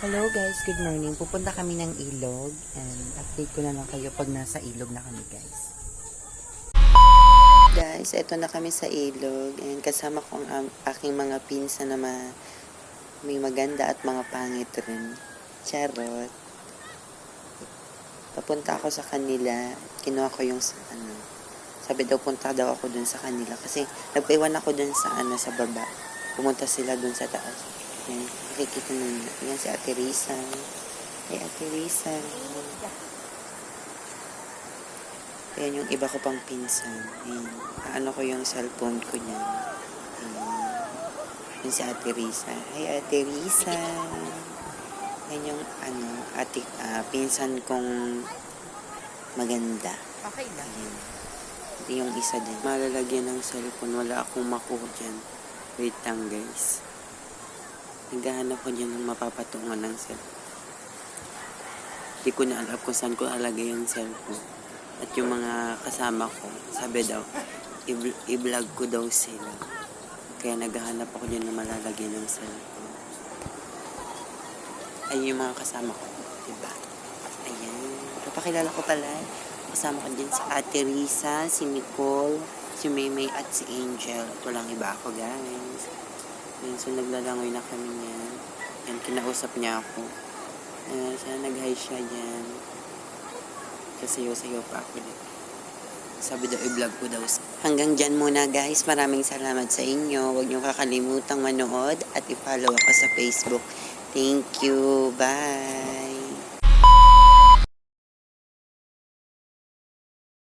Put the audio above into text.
Hello guys, good morning. Pupunta kami ng ilog and update ko na lang kayo pag nasa ilog na kami guys. Guys, eto na kami sa ilog and kasama ko ang aking mga pinsan na may maganda at mga pangit rin. Charot. Papunta ako sa kanila, kinuha ko yung sabi daw punta daw ako dun sa kanila kasi nagpaiwan ako dun sa baba. Pumunta sila dun sa taas. Yan, nakikita mo yun. Yan si Ate Risa. Hey, Ate Risa. Yan yung iba ko pang pinsan. Yan. Ano ko yung cellphone ko niyan. Yan si Ate Risa. Hey, Ate Risa. Yan yung pinsan kong maganda. Okay lang. Yan. Yung isa din. Malalagyan ng cellphone. Wala akong makuha dyan. Wait lang guys. Naghahanap ko dyan ng mapapatungan ng cellphone. Hindi ko na alam kung saan ko alagay yung cellphone. At yung mga kasama ko, sabi daw, i-vlog ko daw sila. Kaya naghahanap ako dyan na malalagay ng cellphone. Ay, yung mga kasama ko. Diba? Ayan. Papakilala ko pala. Kasama ko dyan si Ate Risa, si Nicole, si Maymay at si Angel. At walang iba ako guys. Yan, so naglalangoy na kami niyan. Yan, kinausap niya ako. Nag-hi siya yan. Kasayo-sayo pa ako dito. Sabi daw, i-vlog ko daw. Hanggang dyan muna guys. Maraming salamat sa inyo. Huwag niyo kakalimutang manood at i-follow ako sa Facebook. Thank you. Bye!